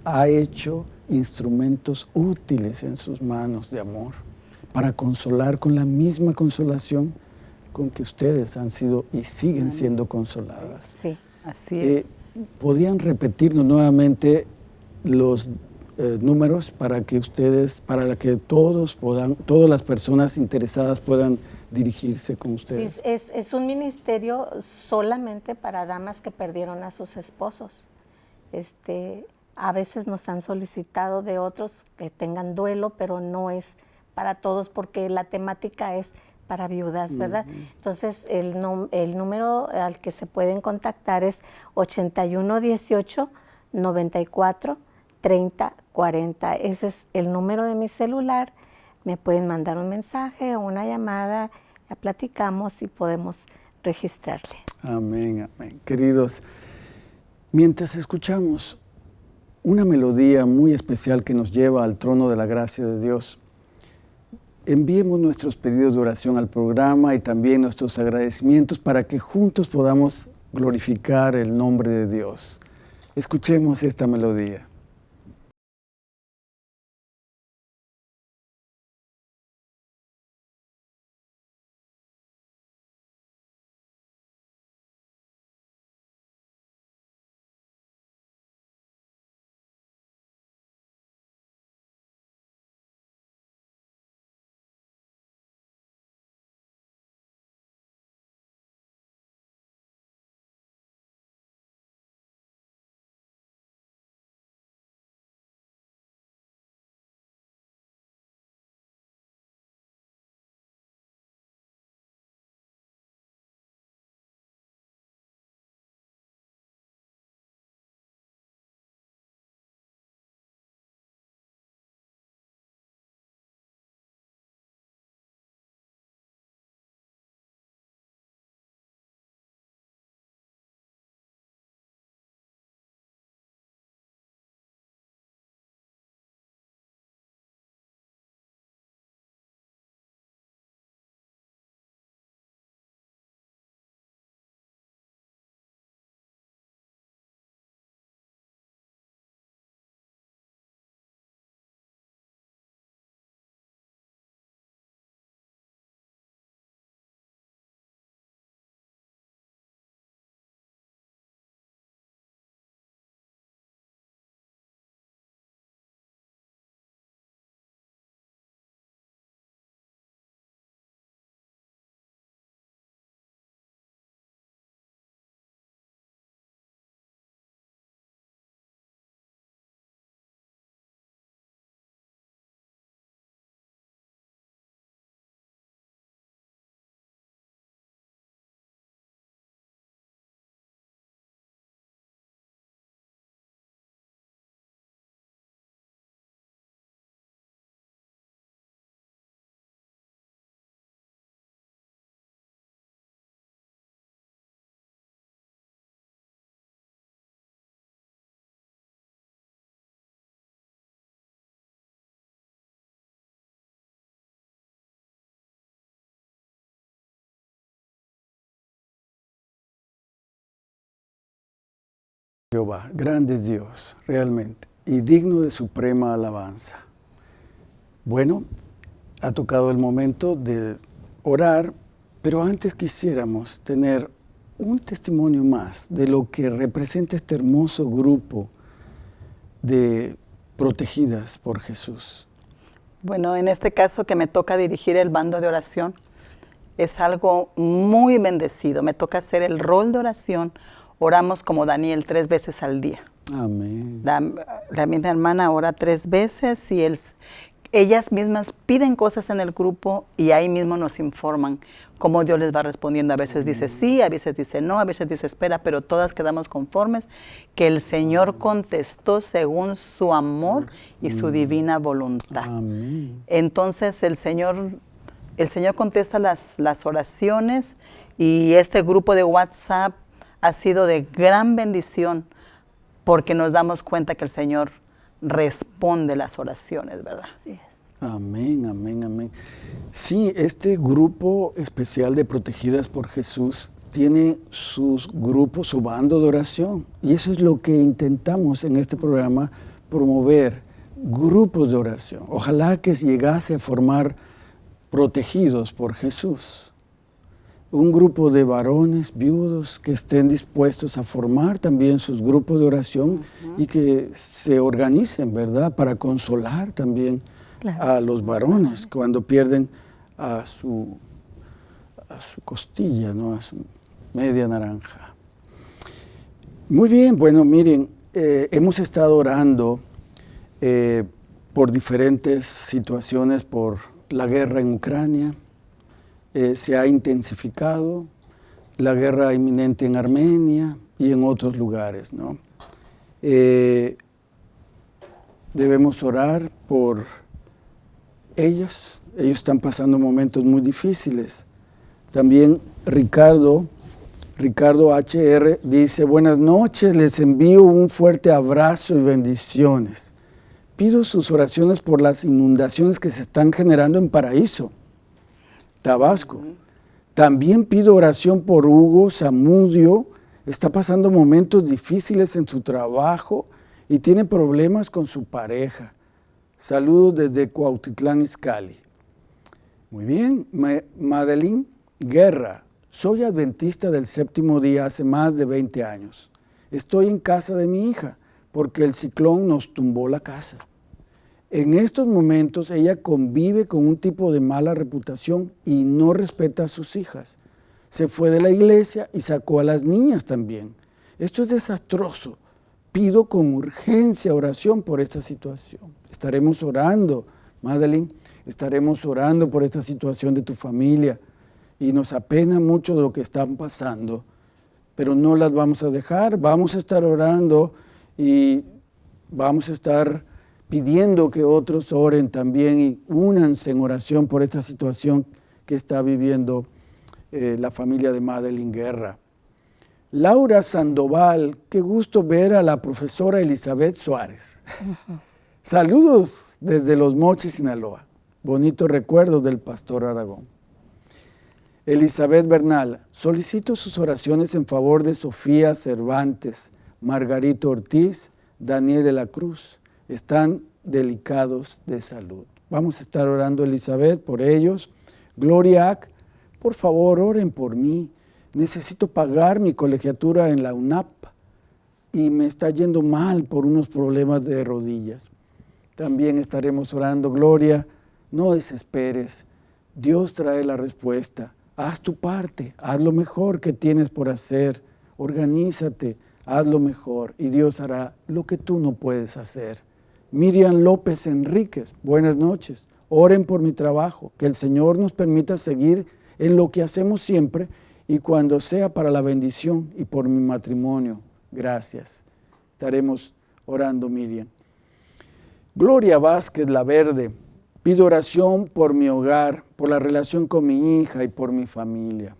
ha hecho instrumentos útiles en sus manos de amor, para consolar con la misma consolación con que ustedes han sido y siguen siendo consoladas. Sí, así es. ¿Podrían repetirnos nuevamente los números para que todas las personas interesadas puedan dirigirse con ustedes? Sí, es un ministerio solamente para damas que perdieron a sus esposos. A veces nos han solicitado de otros que tengan duelo, pero no es para todos porque la temática es para viudas, ¿verdad? Entonces, el número al que se pueden contactar es 8118-94-3040. Ese es el número de mi celular. Me pueden mandar un mensaje o una llamada, ya platicamos y podemos registrarle. Amén, amén. Queridos, mientras escuchamos una melodía muy especial que nos lleva al trono de la gracia de Dios, enviemos nuestros pedidos de oración al programa y también nuestros agradecimientos para que juntos podamos glorificar el nombre de Dios. Escuchemos esta melodía. Jehová, grande es Dios, realmente, y digno de suprema alabanza. Bueno, ha tocado el momento de orar, pero antes quisiéramos tener un testimonio más de lo que representa este hermoso grupo de protegidas por Jesús. Bueno, en este caso que me toca dirigir el bando de oración, es algo muy bendecido. Me toca hacer el rol de oración. Oramos como Daniel 3 veces al día. Amén. La misma hermana ora 3 veces y ellas mismas piden cosas en el grupo y ahí mismo nos informan cómo Dios les va respondiendo. A veces dice sí, a veces dice no, a veces dice espera, pero todas quedamos conformes que el Señor contestó según su amor y su divina voluntad. Amén. Entonces el Señor contesta las oraciones y este grupo de WhatsApp ha sido de gran bendición porque nos damos cuenta que el Señor responde las oraciones, ¿verdad? Así es. Amén, amén, amén. Sí, este grupo especial de Protegidas por Jesús tiene sus grupos, su bando de oración. Y eso es lo que intentamos en este programa, promover grupos de oración. Ojalá que llegase a formar Protegidos por Jesús. Un grupo de varones viudos que estén dispuestos a formar también sus grupos de oración y que se organicen, ¿verdad? Para consolar también a los varones cuando pierden a su costilla, ¿no? A su media naranja. Muy bien, bueno, miren, hemos estado orando por diferentes situaciones, por la guerra en Ucrania. Se ha intensificado la guerra inminente en Armenia y en otros lugares, ¿no? Debemos orar por ellos. Ellos están pasando momentos muy difíciles. También Ricardo HR dice, buenas noches, les envío un fuerte abrazo y bendiciones. Pido sus oraciones por las inundaciones que se están generando en Paraíso, Tabasco. También pido oración por Hugo Zamudio. Está pasando momentos difíciles en su trabajo y tiene problemas con su pareja. Saludos desde Cuautitlán Izcalli. Muy bien. Madeline Guerra. Soy adventista del séptimo día hace más de 20 años. Estoy en casa de mi hija porque el ciclón nos tumbó la casa. En estos momentos ella convive con un tipo de mala reputación y no respeta a sus hijas. Se fue de la iglesia y sacó a las niñas también. Esto es desastroso. Pido con urgencia oración por esta situación. Estaremos orando, Madeline, estaremos orando por esta situación de tu familia y nos apena mucho lo que están pasando, pero no las vamos a dejar. Vamos a estar orando y vamos a estar pidiendo que otros oren también y únanse en oración por esta situación que está viviendo la familia de Madeline Guerra. Laura Sandoval, qué gusto ver a la profesora Elizabeth Suárez. Saludos desde Los Mochis, Sinaloa. Bonitos recuerdos del pastor Aragón. Elizabeth Bernal, solicito sus oraciones en favor de Sofía Cervantes, Margarito Ortiz, Daniel de la Cruz. Están delicados de salud. Vamos a estar orando, Elizabeth, por ellos. Gloria, por favor, oren por mí. Necesito pagar mi colegiatura en la UNAP y me está yendo mal por unos problemas de rodillas. También estaremos orando. Gloria, no desesperes. Dios trae la respuesta. Haz tu parte, haz lo mejor que tienes por hacer. Organízate, haz lo mejor y Dios hará lo que tú no puedes hacer. Miriam López Enríquez, buenas noches. Oren por mi trabajo, que el Señor nos permita seguir en lo que hacemos siempre y cuando sea para la bendición y por mi matrimonio. Gracias. Estaremos orando, Miriam. Gloria Vázquez La Verde, pido oración por mi hogar, por la relación con mi hija y por mi familia.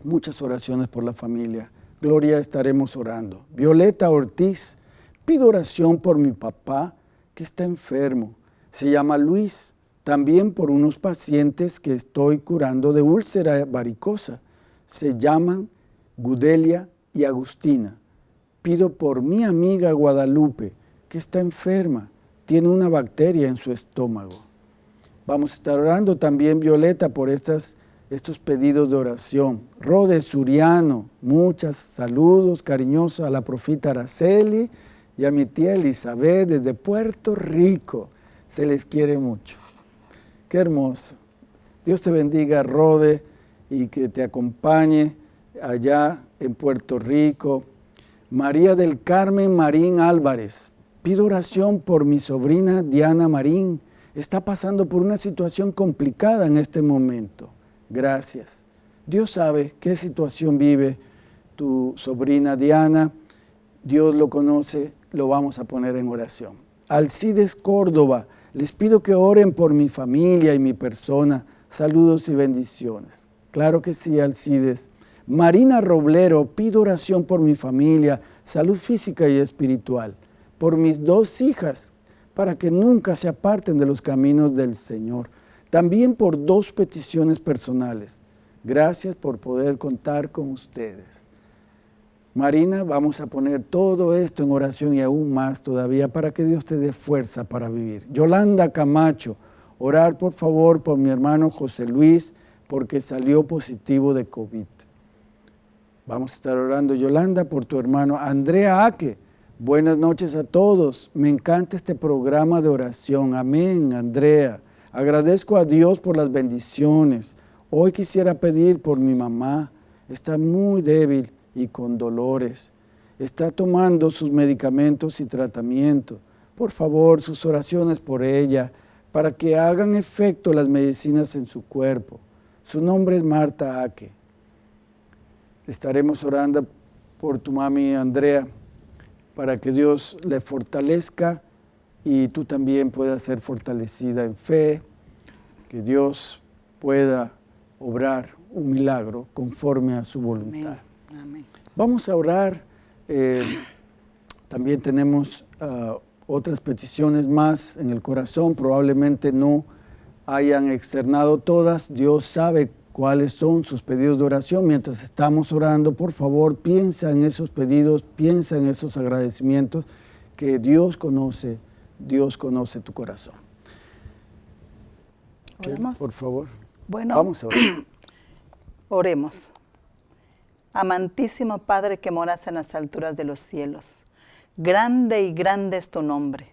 Muchas oraciones por la familia. Gloria, estaremos orando. Violeta Ortiz, pido oración por mi papá que está enfermo. Se llama Luis. También por unos pacientes que estoy curando de úlcera varicosa. Se llaman Gudelia y Agustina. Pido por mi amiga Guadalupe que está enferma. Tiene una bacteria en su estómago. Vamos a estar orando también, Violeta, por estos pedidos de oración. Rode Suriano, muchos saludos cariñosos a la profeta Araceli y a mi tía Elizabeth desde Puerto Rico. Se les quiere mucho. Qué hermoso. Dios te bendiga, Rode, y que te acompañe allá en Puerto Rico. María del Carmen Marín Álvarez. Pido oración por mi sobrina Diana Marín, está pasando por una situación complicada en este momento. Gracias. Dios sabe qué situación vive tu sobrina Diana. Dios lo conoce, lo vamos a poner en oración. Alcides Córdoba, les pido que oren por mi familia y mi persona. Saludos y bendiciones. Claro que sí, Alcides. Marina Roblero, pido oración por mi familia, salud física y espiritual, por mis 2 hijas, para que nunca se aparten de los caminos del Señor. También por 2 peticiones personales. Gracias por poder contar con ustedes. Marina, vamos a poner todo esto en oración y aún más todavía para que Dios te dé fuerza para vivir. Yolanda Camacho, orar por favor por mi hermano José Luis porque salió positivo de COVID. Vamos a estar orando, Yolanda, por tu hermano Andrea Aque. Buenas noches a todos. Me encanta este programa de oración. Amén, Andrea. Agradezco a Dios por las bendiciones. Hoy quisiera pedir por mi mamá. Está muy débil y con dolores. Está tomando sus medicamentos y tratamiento. Por favor, sus oraciones por ella, para que hagan efecto las medicinas en su cuerpo. Su nombre es Marta Aque. Estaremos orando por tu mami Andrea, para que Dios le fortalezca y tú también puedas ser fortalecida en fe, que Dios pueda obrar un milagro conforme a su voluntad. Amén. Amén. Vamos a orar. También tenemos otras peticiones más en el corazón. Probablemente no hayan externado todas. Dios sabe cuáles son sus pedidos de oración. Mientras estamos orando, por favor, piensa en esos pedidos, piensa en esos agradecimientos que Dios conoce tu corazón. ¿Oremos? Por favor. Bueno, vamos a orar. Oremos. Amantísimo Padre que moras en las alturas de los cielos, grande y grande es tu nombre.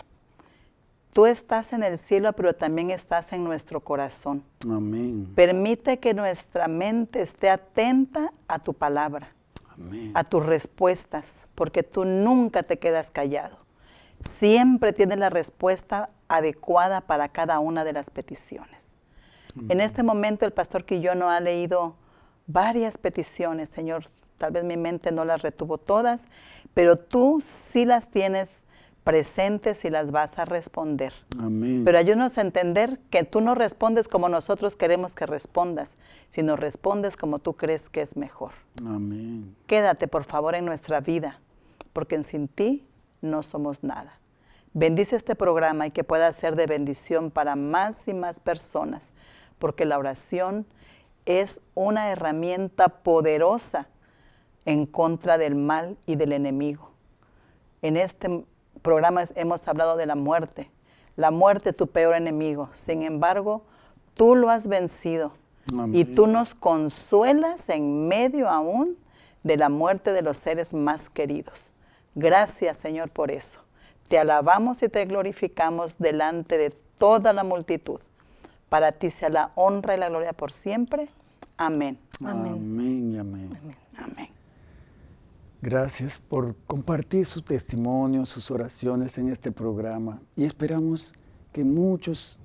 Tú estás en el cielo, pero también estás en nuestro corazón. Amén. Permite que nuestra mente esté atenta a tu palabra, Amén. a tus respuestas, porque tú nunca te quedas callado. Siempre tienes la respuesta adecuada para cada una de las peticiones. Amén. En este momento el pastor Quillono ha leído varias peticiones, Señor. Tal vez mi mente no las retuvo todas, pero tú sí las tienes presentes y las vas a responder. Amén. Pero ayúdanos a entender que tú no respondes como nosotros queremos que respondas, sino respondes como tú crees que es mejor. Amén. Quédate, por favor, en nuestra vida, porque sin ti no somos nada. Bendice este programa y que pueda ser de bendición para más y más personas, porque la oración es una herramienta poderosa en contra del mal y del enemigo. En este programa hemos hablado de la muerte, tu peor enemigo. Sin embargo, tú lo has vencido. Amén. Y tú nos consuelas en medio aún de la muerte de los seres más queridos. Gracias, Señor, por eso. Te alabamos y te glorificamos delante de toda la multitud. Para ti sea la honra y la gloria por siempre. Amén. Amén. Amén y amén. Amén. Amén. Gracias por compartir su testimonio, sus oraciones en este programa. Y esperamos que muchas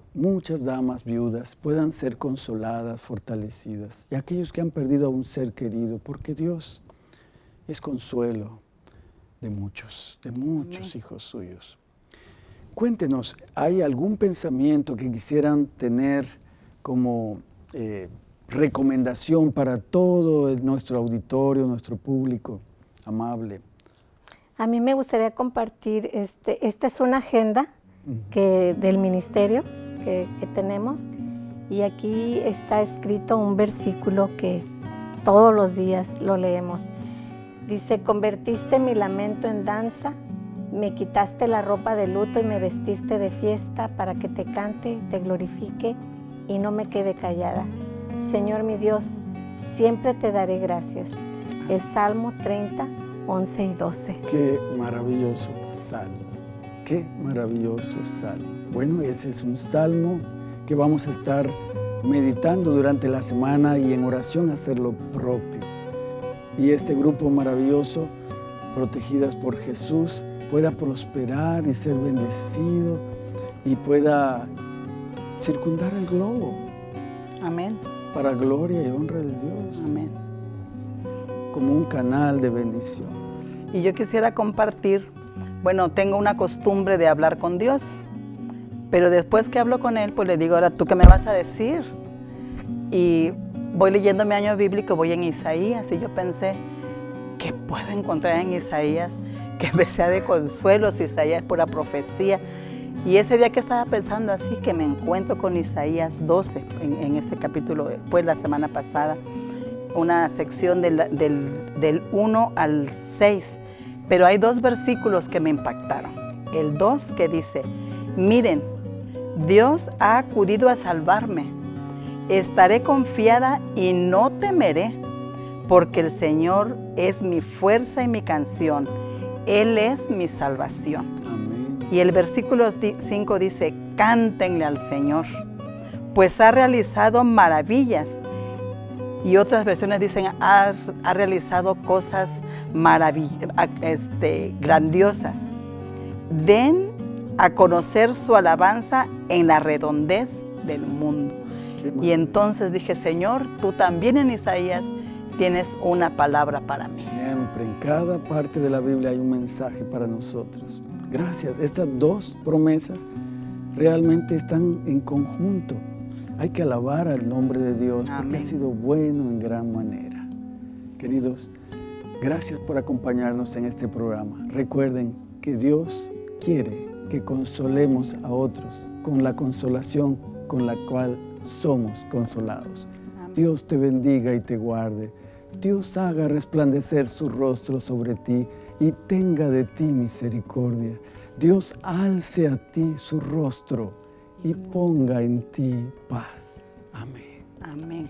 damas viudas puedan ser consoladas, fortalecidas. Y aquellos que han perdido a un ser querido, porque Dios es consuelo de muchos Amén. Hijos suyos. Cuéntenos, ¿hay algún pensamiento que quisieran tener como recomendación para todo nuestro auditorio, nuestro público amable? A mí me gustaría compartir, esta es una agenda del ministerio que tenemos, y aquí está escrito un versículo que todos los días lo leemos. Dice: convertiste mi lamento en danza, me quitaste la ropa de luto y me vestiste de fiesta para que te cante, te glorifique y no me quede callada. Señor mi Dios, siempre te daré gracias. Es Salmo 30, 11 y 12. Qué maravilloso salmo, qué maravilloso salmo. Bueno, ese es un salmo que vamos a estar meditando durante la semana y en oración hacerlo propio. Y este grupo maravilloso, protegidas por Jesús, pueda prosperar y ser bendecido y pueda circundar el globo Amén. para gloria y honra de Dios, Amén. como un canal de bendición. Y yo quisiera compartir, bueno, tengo una costumbre de hablar con Dios, pero después que hablo con Él, pues le digo, ahora, ¿tú qué me vas a decir? Y voy leyendo mi año bíblico, voy en Isaías, y yo pensé, ¿qué puedo encontrar en Isaías que me sea de consuelo si Isaías es pura profecía? Y ese día que estaba pensando así, que me encuentro con Isaías 12, en ese capítulo, pues la semana pasada, una sección del 1 al 6, pero hay 2 versículos que me impactaron. El 2 que dice, miren, Dios ha acudido a salvarme, estaré confiada y no temeré, porque el Señor es mi fuerza y mi canción, Él es mi salvación. Amén. Y el versículo 5 dice, cántenle al Señor, pues ha realizado maravillas. Y otras versiones dicen, ha realizado cosas grandiosas. Den a conocer su alabanza en la redondez del mundo. Y entonces dije, Señor, tú también en Isaías tienes una palabra para mí. Siempre, en cada parte de la Biblia hay un mensaje para nosotros. Gracias. Estas 2 promesas realmente están en conjunto. Hay que alabar al nombre de Dios porque Amén. ha sido bueno en gran manera. Queridos, gracias por acompañarnos en este programa. Recuerden que Dios quiere que consolemos a otros con la consolación con la cual somos consolados. Amén. Dios te bendiga y te guarde. Dios haga resplandecer su rostro sobre ti y tenga de ti misericordia. Dios alce a ti su rostro y ponga en ti paz. Amén. Amén.